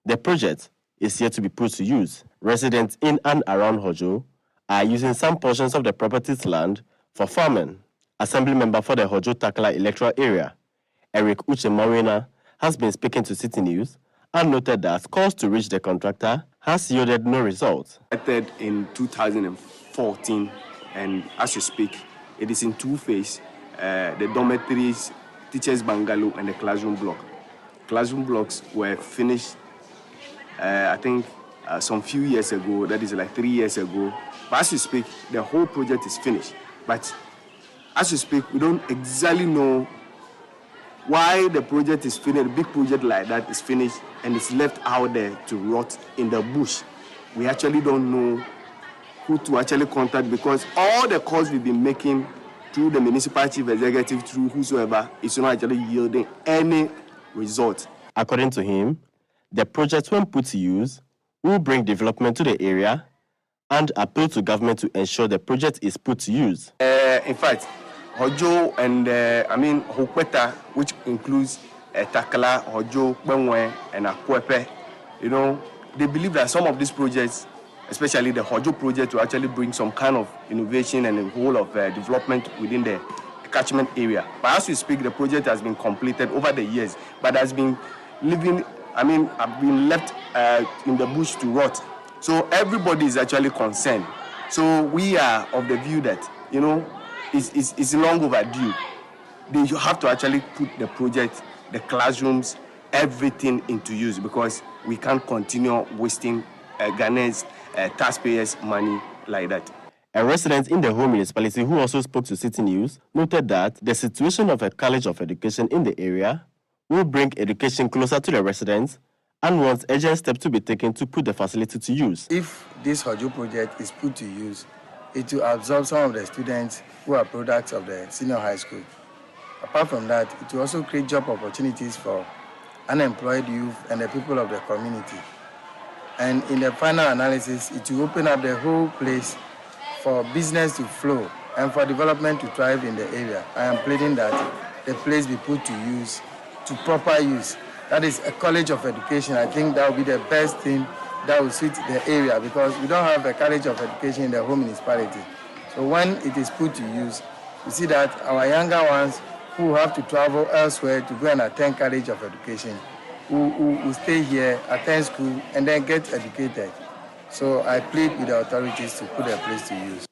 the project is yet to be put to use. Residents in and around Hojo are using some portions of the property's land for farming. Assembly member for the Hojo Takla electoral area, Eric Uche Marina, has been speaking to City News and noted that calls to reach the contractor has yielded no result. Started in 2014, and as you speak, it is in two phases: the dormitories, teachers' bungalow, and the classroom block. Classroom blocks were finished, I think, some few years ago. That is like 3 years ago. But as you speak, the whole project is finished. But as you speak, we don't exactly know why the project is finished. A big project like that is finished and it's left out there to rot in the bush. We actually don't know who to actually contact, because all the calls we've been making through the municipal chief executive, through whosoever, is not actually yielding any result. According to him, the project, when put to use, will bring development to the area and appeal to government to ensure the project is put to use. In fact, Hojo and Hokweta, which includes Takala, Hojo, Benwe, and Akwepe, they believe that some of these projects, especially the Hojo project, will actually bring some kind of innovation and a whole of development within the catchment area. But as we speak, the project has been completed over the years, but has been have been left in the bush to rot. So everybody is actually concerned. So we are of the view that, it's long overdue. They have to actually put the project, the classrooms, everything into use, because we can't continue wasting Ghanaians, taxpayers' money like that. A resident in the whole municipality who also spoke to City News noted that the situation of a college of education in the area will bring education closer to the residents and wants urgent steps to be taken to put the facility to use. If this Hojo project is put to use, it will absorb some of the students who are products of the senior high school. Apart from that, it will also create job opportunities for unemployed youth and the people of the community. And in the final analysis, it will open up the whole place for business to flow and for development to thrive in the area. I am pleading that the place be put to use, to proper use. That is a college of education. I think that will be the best thing that will suit the area, because we don't have a college of education in the whole municipality. So when it is put to use, we see that our younger ones who have to travel elsewhere to go and attend college of education, who stay here, attend school, and then get educated. So I plead with the authorities to put a place to use.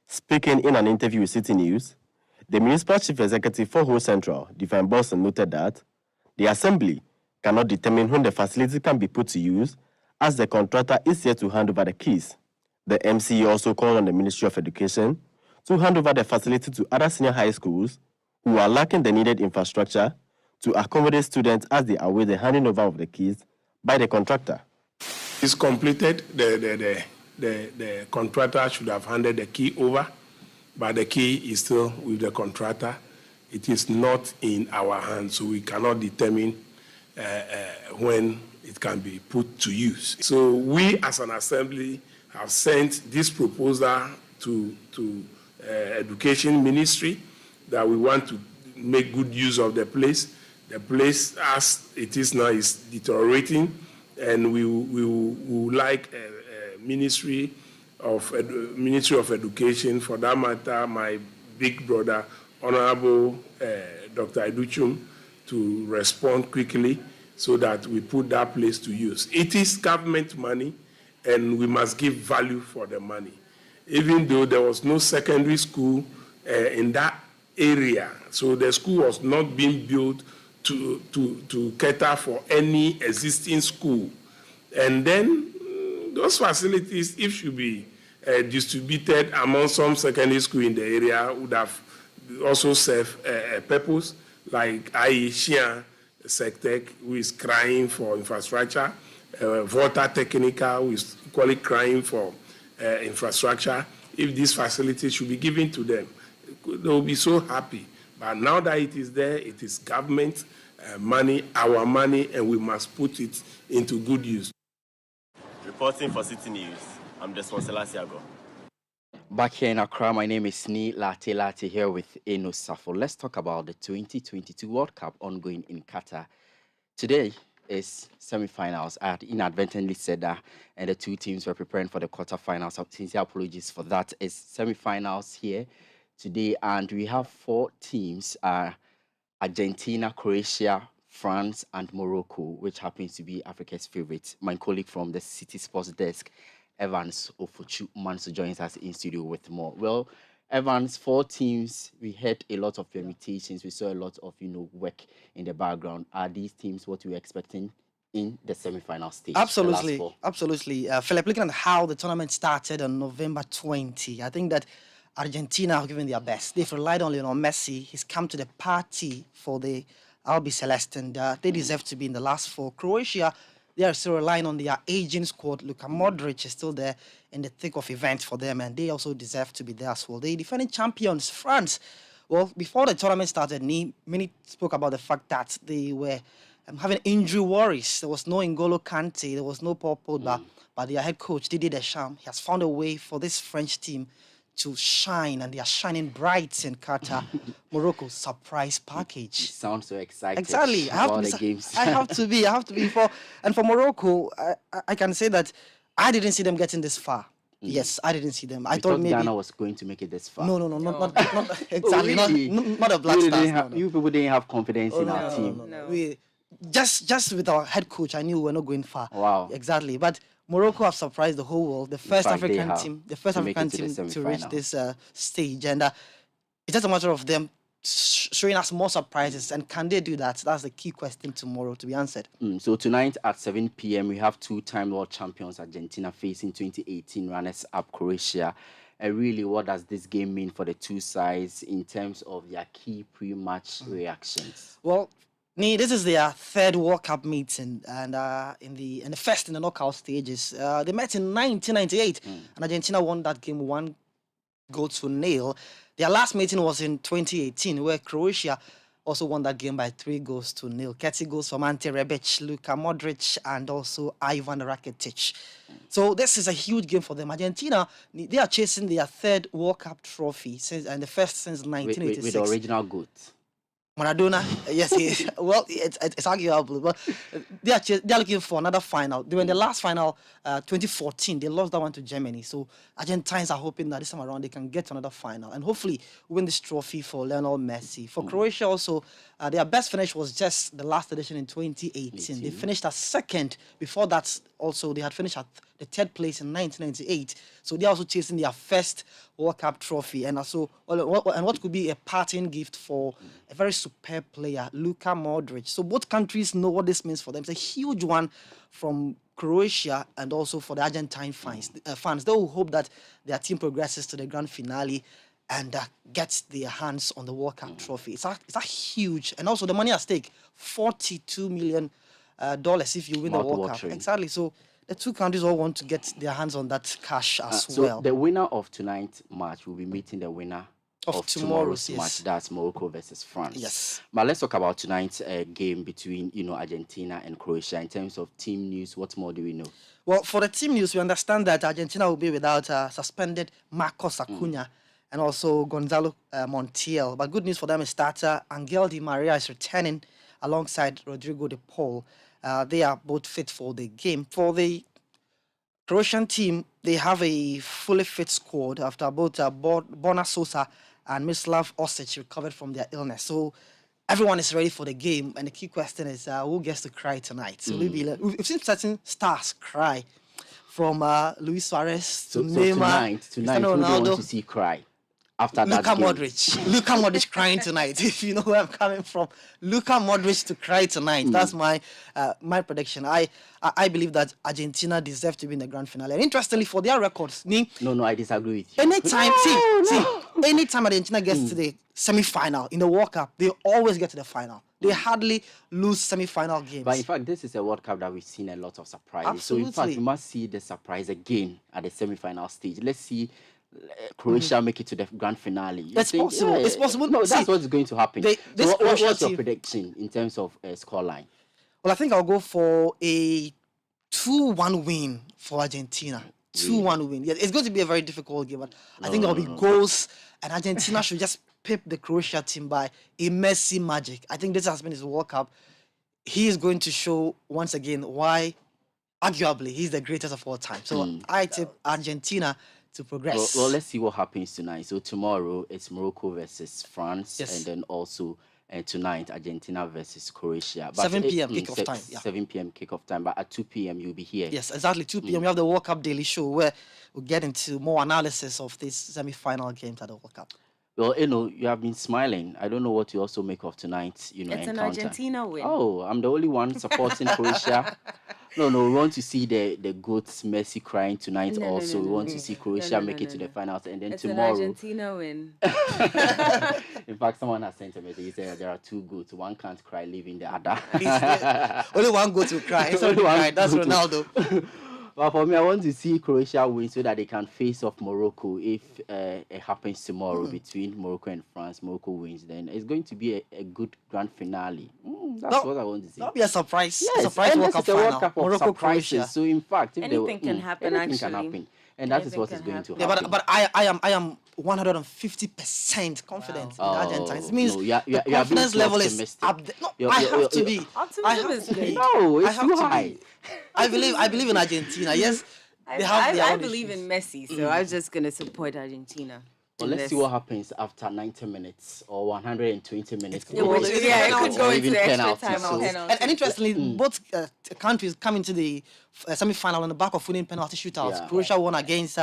Speaking in an interview with City News, the municipal chief executive for Ho Central, Divine Boston, noted that the assembly cannot determine when the facility can be put to use, as the contractor is yet to hand over the keys. The MCE also called on the Ministry of Education to hand over the facility to other senior high schools who are lacking the needed infrastructure to accommodate students as they await the handing over of the keys by the contractor. It's completed. The contractor should have handed the key over, but the key is still with the contractor. It is not in our hands, so we cannot determine when it can be put to use. So we, as an assembly, have sent this proposal to Education Ministry that we want to make good use of the place. The place, as it is now, is deteriorating, and we would like Ministry of Education, for that matter, my big brother, Honorable Dr. Iduchum, to respond quickly so that we put that place to use. It is government money, and we must give value for the money. Even though there was no secondary school in that area, so the school was not being built to cater for any existing school. And then those facilities, if should be distributed among some secondary school in the area, would have also served a purpose, like Aisha Sectec, who is crying for infrastructure, Volta Technica, who is equally crying for infrastructure. If these facilities should be given to them, they will be so happy. But now that it is there, it is government money, our money, and we must put it into good use. Reporting for City News, I'm Desmond Selasiago. Back here in Accra, my name is Ni Latte here with Eno Safo. Let's talk about the 2022 World Cup ongoing in Qatar. Today is semi-finals. I had inadvertently said that, and the two teams were preparing for the quarterfinals. Sincere apologies for that. It's semi-finals here today, and we have 4 teams: Argentina, Croatia, France and Morocco, which happens to be Africa's favorite. My colleague from the City Sports Desk, Evans Ofochu Manso, joins us in studio with more. Well, Evans, 4 teams. We had a lot of permutations. We saw a lot of work in the background. Are these teams what we were expecting in the semi-final stage? Absolutely, absolutely. Philip, looking at how the tournament started on November 20, I think that Argentina have given their best. They've relied on Lionel Messi. He's come to the party for the Albi Celeste, and they deserve to be in the last 4. Croatia, they are still relying on their aging squad. Luka Modric is still there in the thick of events for them, and they also deserve to be there as well. The defending champions, France, well, before the tournament started, many spoke about the fact that they were having injury worries. There was no N'Golo Kante, there was no Paul Pogba, but their head coach, Didier Deschamps, he has found a way for this French team to shine, and they are shining bright in Qatar. Morocco's surprise package. You sound so excited. Exactly. About the games. I have to be. For Morocco, I can say that I didn't see them getting this far. Yes, I didn't see them. I thought maybe Ghana was going to make it this far. No, not exactly. Really? Not a Black Stars. You people didn't have confidence in our team. No. We just with our head coach, I knew we were not going far. Wow. Exactly. But Morocco have surprised the whole world. The first African team to reach this stage, and it's just a matter of them showing us more surprises. And can they do that? That's the key question tomorrow to be answered. So tonight at 7 p.m. we have 2-time world champions Argentina facing 2018 runners-up Croatia. Really, what does this game mean for the two sides in terms of their key pre-match reactions? Well, this is their 3rd World Cup meeting, and in the first in the knockout stages, they met in 1998, and Argentina won that game 1-0. Their last meeting was in 2018, where Croatia also won that game by 3-0. 30 goals from Ante Rebic, Luka Modric, and also Ivan Rakitic. So this is a huge game for them. Argentina, they are chasing their 3rd World Cup trophy and the first since 1986. With the original GOAT. Maradona, yes, well, it's arguable, but they are looking for another final. They were in the last final, 2014. They lost that one to Germany. So Argentines are hoping that this time around they can get to another final and hopefully win this trophy for Lionel Messi. For Croatia also, their best finish was just the last edition in 2018. They finished as 2nd. Before that, also, they had finished at the 3rd place in 1998. So they're also chasing their first World Cup trophy. And also, what could be a parting gift for a very superb player, Luka Modric. So both countries know what this means for them. It's a huge one from Croatia and also for the Argentine fans. They will hope that their team progresses to the grand finale and gets their hands on the World Cup trophy. It's a huge, and also the money at stake, $42 million if you win the World Cup. Exactly. So the two countries all want to get their hands on that cash as well. So the winner of tonight's match will be meeting the winner of tomorrow's match. That's Morocco versus France. Yes. But let's talk about tonight's game between Argentina and Croatia. In terms of team news, what more do we know? Well, for the team news, we understand that Argentina will be without suspended Marcos Acuna and also Gonzalo Montiel. But good news for them is that Angel Di Maria is returning alongside Rodrigo de Paul. They are both fit for the game. For the Croatian team, they have a fully fit squad after both Borna Sosa and Mislav Osic recovered from their illness. So everyone is ready for the game. And the key question is who gets to cry tonight? So we've seen certain stars cry, from Luis Suarez to Neymar. Tonight, who do you want to see cry? After that game. Luka Modric crying tonight. If you know where I'm coming from, Luka Modric to cry tonight. That's my prediction. I believe that Argentina deserve to be in the grand finale. And interestingly, for their records, no, I disagree with you. Anytime, anytime Argentina gets to the semi-final in the World Cup, they always get to the final. They hardly lose semi-final games. But in fact, this is a World Cup that we've seen a lot of surprises. Absolutely. So in fact, we must see the surprise again at the semi-final stage. Let's see Croatia make it to the grand finale. It's possible. It's possible. No, that's what's going to happen. What's your prediction in terms of scoreline? Well, I think I'll go for a 2-1 win for Argentina. 2-1 win. Yeah, it's going to be a very difficult game, but I think there'll be goals, and Argentina should just pip the Croatia team by a Messi magic. I think this has been his World Cup. He is going to show once again why, arguably, he's the greatest of all time. So I tip Argentina to progress. Well, let's see what happens tonight. So tomorrow it's Morocco versus France, and then also tonight, Argentina versus Croatia. But 7 p.m. kickoff time. 7 p.m. kickoff time, but at 2 p.m. you'll be here. Yes, exactly. 2 p.m. We have the World Cup Daily Show where we'll get into more analysis of these semi-final games at the World Cup. Well, you have been smiling. I don't know what you also make of tonight's, It's encounter. an Argentina win. Oh, I'm the only one supporting Croatia. No, we want to see the goats Messi crying tonight. No, we want to see Croatia make it to the finals, and then it's tomorrow. An Argentina win. In fact, someone has sent a message. He said there are two goats. One can't cry, leaving the other. Only one goat will cry. Only one cry. That's Ronaldo. But for me, I want to see Croatia win so that they can face off Morocco if it happens tomorrow between Morocco and France. Morocco wins, then it's going to be a good grand finale. That's what I want to see. That'll be a surprise. Yes, Surprise and World this Cup is a World final. Cup of Morocco, surprises. Croatia. So in fact, if Anything can happen, anything actually. can happen, and that is what is going to Yeah, happen. but I am 150% confident in the Argentines. It means the confidence level is up there. No, I have to be. Optimism is great. No, it's I have too to high. be. I believe in Argentina. Yes, they have their I own believe issues. in Messi, so I'm just going to support Argentina. Well, let's see what happens after 90 minutes or 120 minutes. It could go into extra time or penalty. And interestingly, both countries come into the semi-final on the back of winning penalty shootouts. Yeah. Croatia won against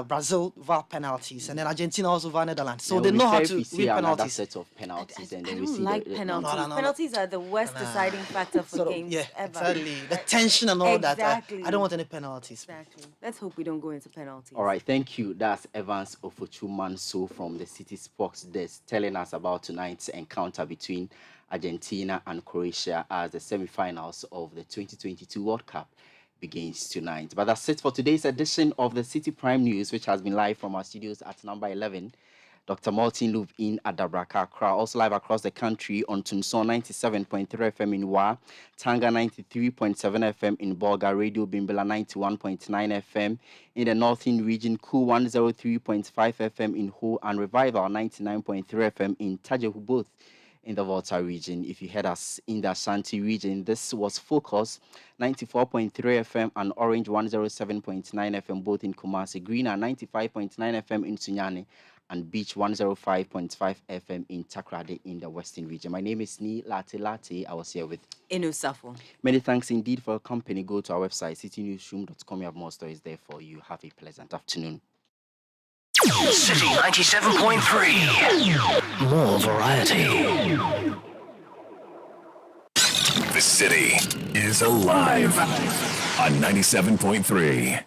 Brazil via penalties, and then Argentina also via Netherlands. So And they we'll know be how fair to if we see win another penalties. set of penalties, and I then we don't see like the penalties. No. Penalties are the worst deciding factor for games ever. Exactly. The tension and all Exactly. that. I don't want any penalties. Exactly. Let's hope we don't go into penalties. All right, thank you. That's Evans Ofochumanso from the City Sports Desk telling us about tonight's encounter between Argentina and Croatia as the semi-finals of the 2022 World Cup begins tonight. But that's it for today's edition of the Citi Prime News, which has been live from our studios at number 11. Dr. Martin Loop in Adabraka, Accra, also live across the country on Tunson 97.3 FM in Wa, Tanga 93.7 FM in Bolga, Radio Bimbala 91.9 FM in the Northern region, Cool 103.5 FM in Ho, and Revival 99.3 FM in Tajehu, both in the Volta region. If you heard us in the Ashanti region, this was Focus 94.3 FM and Orange 107.9 FM, both in Kumasi, Green 95.9 FM in Sunyani, and Beach 105.5 FM in Takrade in the Western region. My name is Ni Latte. I was here with Inusafo. Many thanks indeed for your company. Go to our website, citynewsroom.com. We have more stories there for you. Have a pleasant afternoon. City 97.3. More variety. The city is alive on 97.3.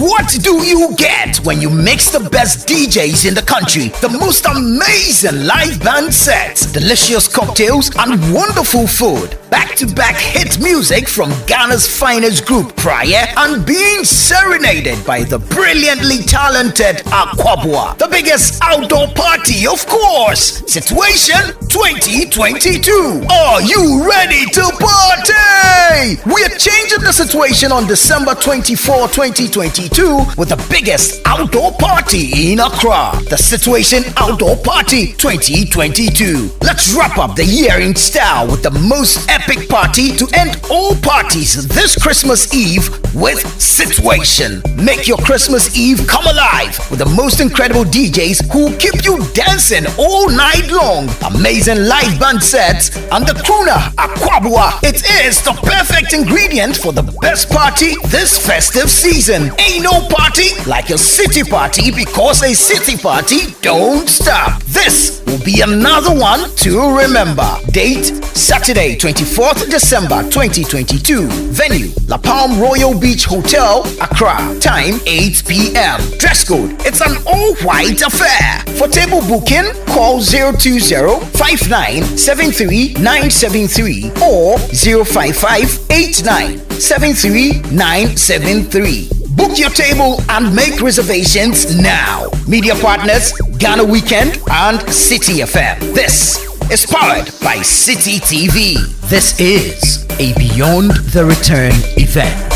What do you get when you mix the best DJs in the country, the most amazing live band sets, delicious cocktails, and wonderful food? Back-to-back hit music from Ghana's finest group, Prayer, and being serenaded by the brilliantly talented Aquabua. The biggest outdoor party, of course. Situation 2022. Are you ready to party? We are changing the situation on December 24, 2022 with the biggest outdoor party in Accra. The Situation Outdoor Party 2022. Let's wrap up the year in style with the most epic party to end all parties this Christmas Eve with Situation. Make your Christmas Eve come alive with the most incredible DJs who will keep you dancing all night long. Amazing live band sets and the crooner Aquabua. It is the perfect ingredient for the best party this festive season. Ain't no party like a city party, because a city party don't stop. This will be another one to remember. Date Saturday 24th December 2022. Venue La Palm Royal Beach Hotel, Accra. Time 8 p.m. Dress code, it's an all-white affair. For table booking, call 020-5973-973 or 055-8973-973. Book your table and make reservations now. Media partners, Ghana Weekend and City FM. This is powered by City TV. This is a Beyond the Return event.